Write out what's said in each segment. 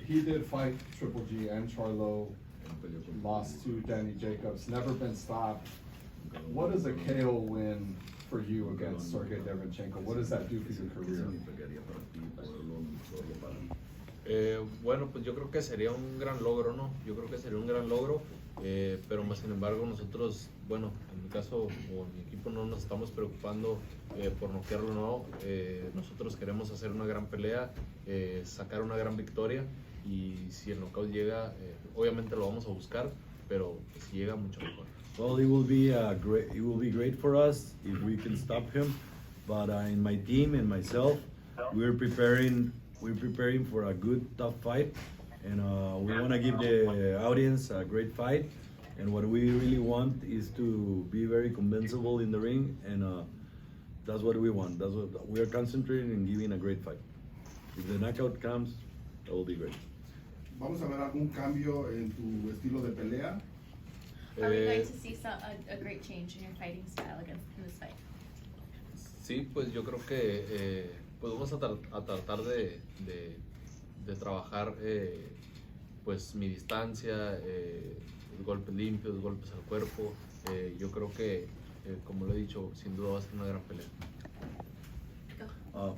he did fight Triple G and Charlo, lost to Danny Jacobs, never been stopped. What is a KO win for you against Sergey Dereveyanchenko? What does that do for your career? Bueno, pues yo creo que sería un gran logro, ¿no? Yo creo que sería un gran logro, pero más sin embargo nosotros, bueno, en mi caso o en mi equipo no nos estamos preocupando por noquearlo, no. Nosotros queremos hacer una gran pelea, sacar una gran victoria y si el knockout llega, obviamente lo vamos a buscar, pero si llega mucho mejor. Well, it will be great for us if we can stop him. But in my team and myself, we're preparing for a good, tough fight, and we want to give the audience a great fight. And what we really want is to be very convincible in the ring, and that's what we want. That's what we are concentrating in, giving a great fight. If the knockout comes, that will be great. ¿Vamos a ver algún cambio en tu estilo de pelea? Are we going to see a great change in your fighting style in this fight? Sí, pues yo creo que pues vamos a tratar de trabajar pues mi distancia, golpes limpios, golpes al cuerpo. Yo creo que, como lo he dicho, sin duda va a ser una gran pelea. Well,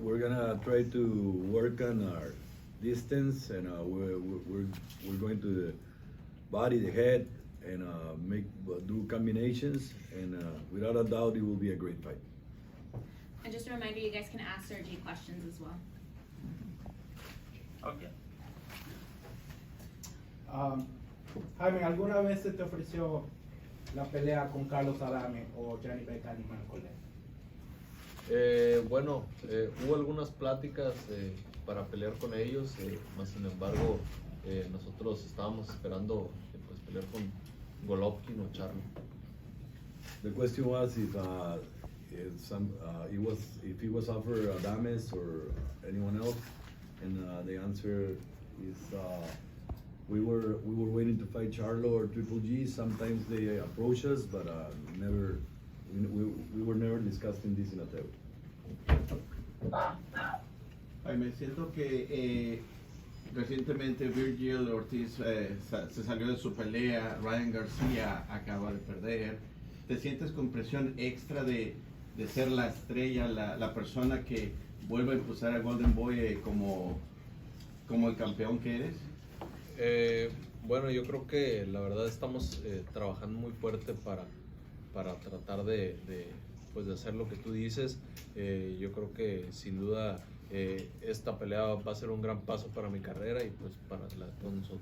we're gonna try to work on our distance, and we're going to the body, the head, and do combinations, and without a doubt, it will be a great fight. And just a reminder, you guys can ask Sergey questions as well. Okay. Jaime, ¿alguna vez se te ofreció la pelea con Carlos Adame o Gianni Beckham con él? Bueno, hubo algunas pláticas para pelear con ellos, más sin embargo nosotros estábamos esperando pues, pelear con Golovkin o Charlo. The question was if he was offered Adames or anyone else, and the answer is we were waiting to fight Charlo or Triple G. Sometimes they approach us, but never. We were never discussing this in a table. Jaime, siento que recientemente Virgil Ortiz se salió de su pelea, Ryan García acaba de perder. ¿Te sientes con presión extra de ser la estrella, la persona que vuelve a impulsar a Golden Boy como el campeón que eres? Bueno, yo creo que la verdad estamos trabajando muy fuerte para tratar de hacer lo que tú dices. Yo creo que sin duda esta pelea va a ser un gran paso para mi carrera y pues para la de todos nosotros.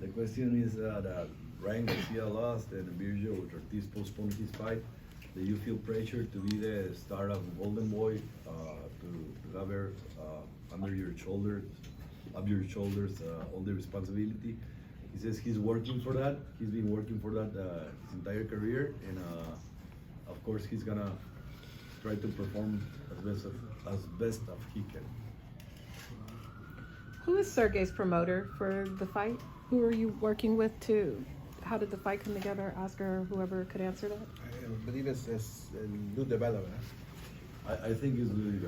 The question is that Ryan Garcia lost and Virgil Ortiz postponed his fight. Do you feel pressure to be the star of Golden Boy, to have her under your shoulders, all the responsibility? He says he's working for that. He's been working for that his entire career, and of course he's gonna try to perform as best as he can. Who is Sergey's promoter for the fight? Who are you working with how did the fight come together? Oscar, or whoever could answer that? I believe it's Lou Devella. I think it's Louis.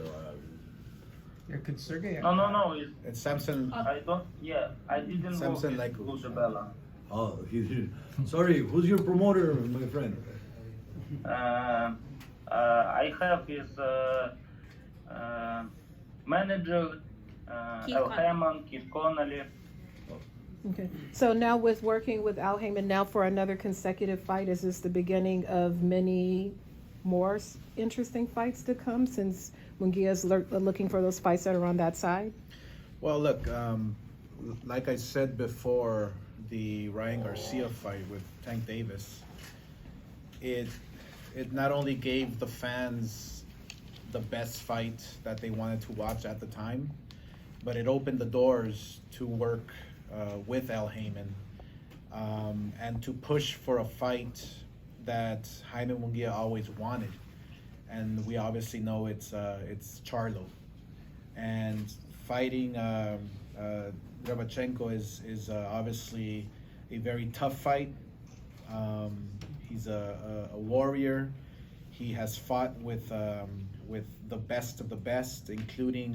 Yeah, could Sergey? No. It's Samson. I didn't Samson work with Luzabella. Oh, he did. Sorry, who's your promoter, my friend? I have his manager, Al Hammond, Keith Connolly. Okay. So now with working with Al Heyman now for another consecutive fight, is this the beginning of many more interesting fights to come since Munguia is looking for those fights that are on that side? Well, look, like I said before, the Ryan Garcia fight with Tank Davis, it not only gave the fans the best fight that they wanted to watch at the time, but it opened the doors to work with Al Heyman and to push for a fight that Jaime Munguia always wanted, and we obviously know it's Charlo, and fighting Dereveyanchenko is obviously a very tough fight. He's a warrior. He has fought with the best of the best, including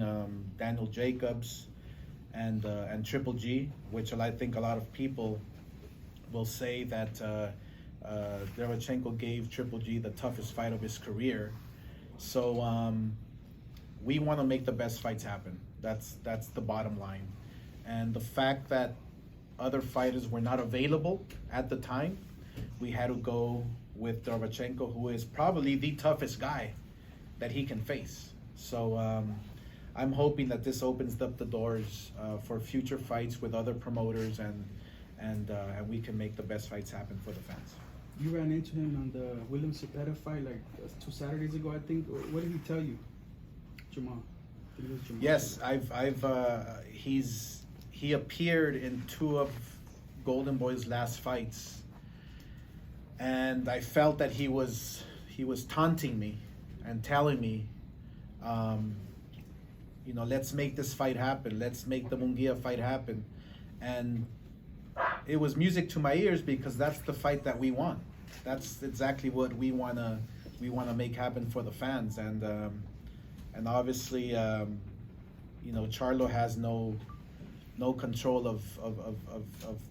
Daniel Jacobs and Triple G, which I think a lot of people will say that Dereveyanchenko gave Triple G the toughest fight of his career. So we want to make the best fights happen. That's the bottom line. And the fact that other fighters were not available at the time, we had to go with Dereveyanchenko, who is probably the toughest guy that he can face. So I'm hoping that this opens up the doors for future fights with other promoters, and we can make the best fights happen for the fans. You ran into him on the William Cepeda fight like 2 Saturdays ago, I think. What did he tell you, Jamal? I think it was Jamal. Yes, he appeared in 2 of Golden Boy's last fights, and I felt that he was taunting me and telling me, let's make this fight happen. Let's make the Munguia fight happen. And it was music to my ears, because that's the fight that we want. That's exactly what we wanna make happen for the fans. And obviously, Charlo has no control of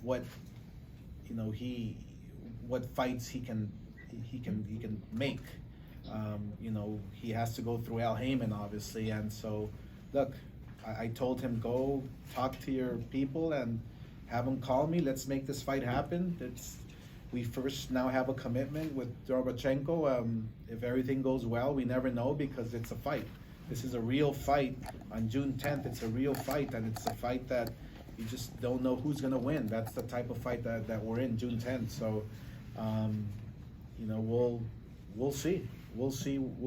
what what fights he can make. He has to go through Al Heyman, obviously. And so, look, I told him, go talk to your people and have them call me. Let's make this fight happen. We first now have a commitment with Dereveyanchenko. If everything goes well, we never know, because it's a fight. This is a real fight on June 10th. It's a real fight, and it's a fight that you just don't know who's gonna win. That's the type of fight that we're in, June 10th. So, we'll see. We'll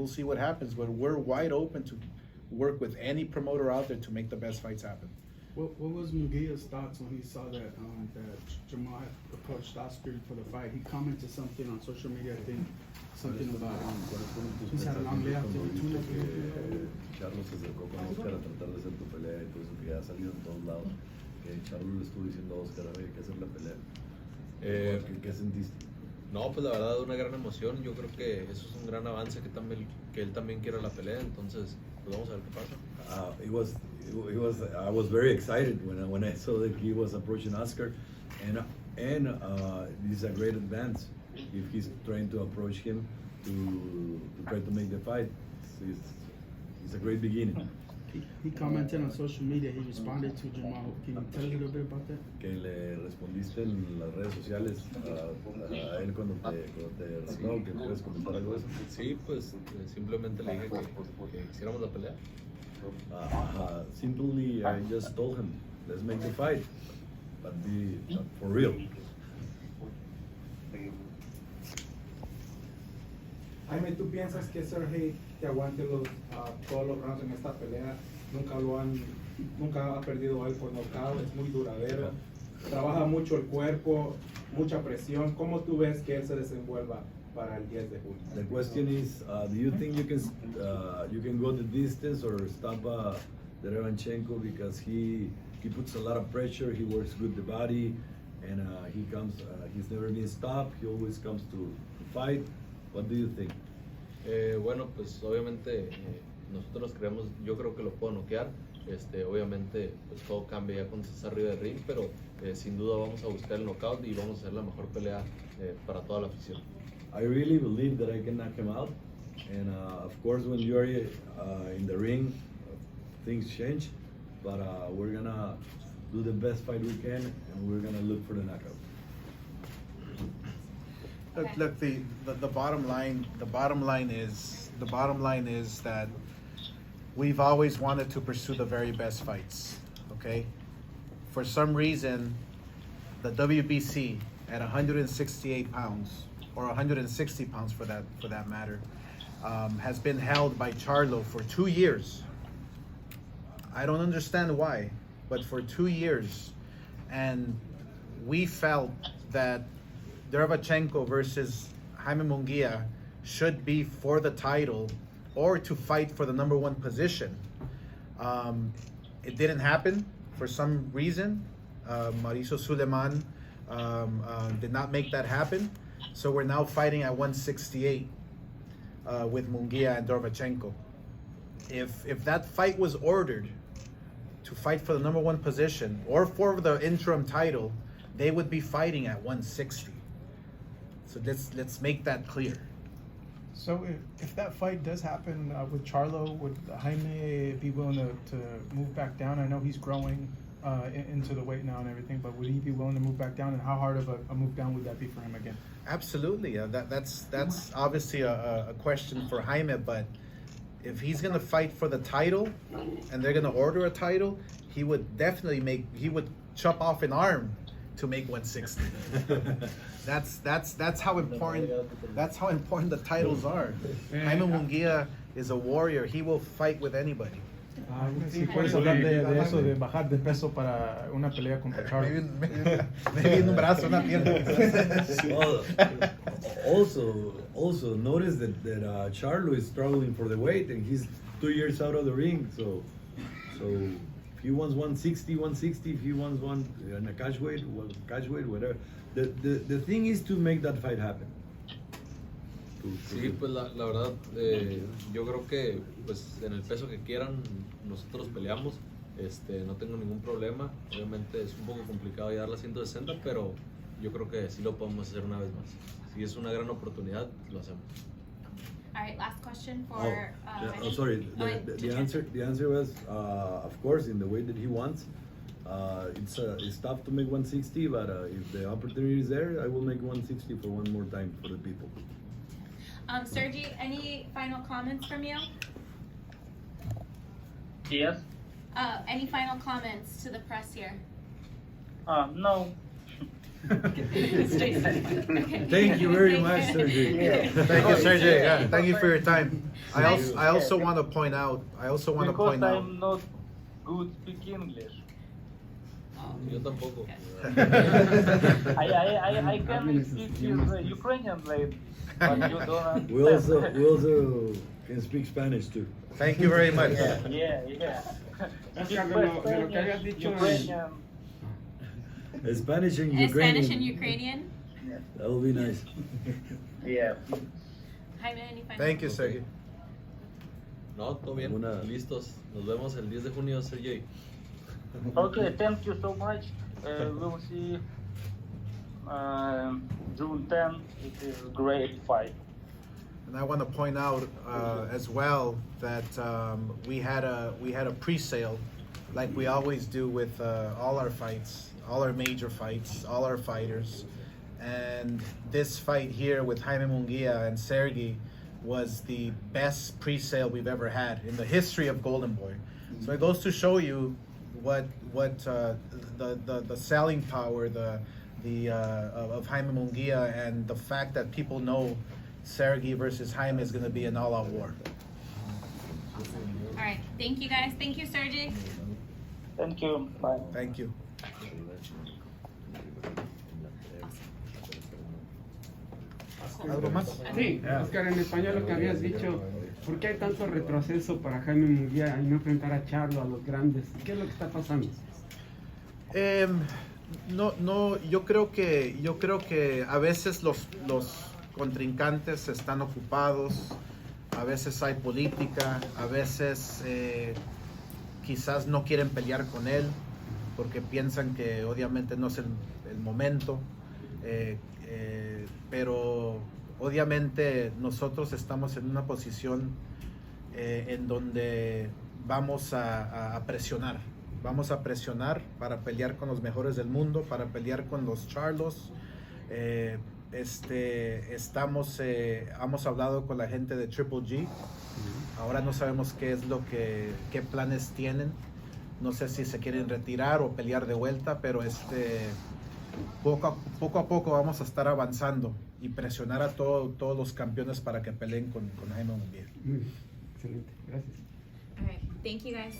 see what happens. But we're wide open to work with any promoter out there to make the best fights happen. What was Munguia's thoughts when he saw that Jamal had approached Oscar for the fight? He commented something on social media, I think, something about he's had a long layoff to do. Charlo se acercó con Oscar a tratar de hacer tu pelea y todo eso, que ya ha salido en todos lados. Charlo le estuvo diciendo a Oscar, hay que hacer la pelea. ¿Qué sentiste? No, pues la verdad, una gran emoción. Yo creo que eso es un gran avance, que él también quiera la pelea. Entonces, pues vamos a ver qué pasa. I was very excited when I saw that he was approaching Oscar, and this is a great advance if he's trying to approach him to try to make the fight. It's a great beginning. He commented on social media. He responded to Jamal. Can you tell a little bit about that? Que le respondiste en las redes sociales a él cuando te retó, que puedes comentar algo de eso. Sí, pues simplemente le dije que hiciéramos la pelea. Simply, I just told him, let's make the fight, but be for real. Jaime, ¿tú piensas que Sergey te aguante todos los rounds en esta pelea? Nunca ha perdido él por nocaut, es muy duradero, trabaja mucho el cuerpo, mucha presión. ¿Cómo tú ves que él se desenvuelva para el 10 de junio? The question is, do you think you can go the distance or stop Dereveyanchenko, because he puts a lot of pressure, he works good the body, and he's never been stopped, he always comes to fight. What do you think? Bueno, pues obviamente nosotros creemos, yo creo que lo puedo noquear. Obviamente pues todo cambia ya cuando estás arriba del ring, pero sin duda vamos a buscar el knockout y vamos a hacer la mejor pelea para toda la afición. I really believe that I can knock him out, and of course when you're in the ring, things change, but we're gonna do the best fight we can, and we're gonna look for the knockout. Look, the bottom line is that we've always wanted to pursue the very best fights. Okay, for some reason, the WBC at 168 pounds or 160 pounds for that matter has been held by Charlo for 2 years. I don't understand why, but for 2 years, and we felt that Dereveyanchenko versus Jaime Munguia should be for the title or to fight for the #1 position. It didn't happen for some reason. Mauricio Suleiman did not make that happen. So we're now fighting at 168. with Munguia and Dereveyanchenko. If that fight was ordered to fight for the number 1 position or for the interim title, they would be fighting at 160. So let's make that clear. So if that fight does happen with Charlo, would Jaime be willing to move back down? I know he's growing into the weight now and everything, but would he be willing to move back down? And how hard of a move down would that be for him again? Absolutely. That's obviously a question for Jaime, but if he's going to fight for the title and they're going to order a title, he would definitely chop off an arm to make 160. That's how important the titles are. Jaime Munguia is a warrior. He will fight with anybody. Si puedes hablar de eso, de bajar de peso para una pelea contra Charlo. Maybe un brazo, una pierna. Also notice that Charlo is struggling for the weight, and he's 2 years out of the ring. So if he wants 160, 160. If he wants one in a catch weight, whatever. The thing is to make that fight happen. Sí, pues la verdad, yo creo que pues en el peso que quieran nosotros peleamos, no tengo ningún problema. Obviamente es un poco complicado llegar a las 160, pero yo creo que sí lo podemos hacer una vez más. Si es una gran oportunidad, lo hacemos. All right, last question for. Sorry. The answer was, of course, in the way that he wants. It's tough to make 160, but if the opportunity is there, I will make 160 for one more time for the people. Sergi, any final comments from you? Yes. Any final comments to the press here? No. Okay. Thank you very much, Sergi. Thank you, Sergi. Yeah, thank you for your time. I also want to point out. Because I'm not good speak English. Yo tampoco. I can speak Ukrainian, but you don't. We also can speak Spanish too. Thank you very much. Yeah. Spanish and Ukrainian. Spanish and Ukrainian. That will be nice. Yeah. Jaime, any final? Thank you, Sergi. No, todo bien. Listos. Nos vemos el 10 de junio, Sergey. Okay, thank you so much. We'll see June 10. It is a great fight. And I want to point out as well that we had a pre-sale, like we always do with all our fights, all our major fights, all our fighters. And this fight here with Jaime Munguia and Sergi was the best pre-sale we've ever had in the history of Golden Boy. So it goes to show you what the selling power of Jaime Munguia, and the fact that people know Sergi versus Jaime is going to be an all-out war. All right, thank you guys. Thank you, Sergi. Thank you. Bye. Thank you. ¿Algo más? Sí, Oscar, en español lo que habías dicho, ¿por qué hay tanto retroceso para Jaime Munguia y no enfrentar a Charlo, a los grandes? ¿Qué es lo que está pasando? Yo creo que a veces los contrincantes están ocupados, a veces hay política, a veces quizás no quieren pelear con él porque piensan que obviamente no es el momento, pero obviamente nosotros estamos en una posición en donde vamos a presionar. Vamos a presionar para pelear con los mejores del mundo, para pelear con los Charlos. Hemos hablado con la gente de Triple G. Ahora no sabemos qué planes tienen. No sé si se quieren retirar o pelear de vuelta, pero poco a poco vamos a estar avanzando y presionar a todos los campeones para que peleen con Jaime Munguia. Excelente, gracias. All right, thank you guys.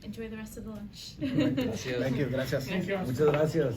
Enjoy the rest of the lunch. Gracias. Thank you, gracias. Muchas gracias.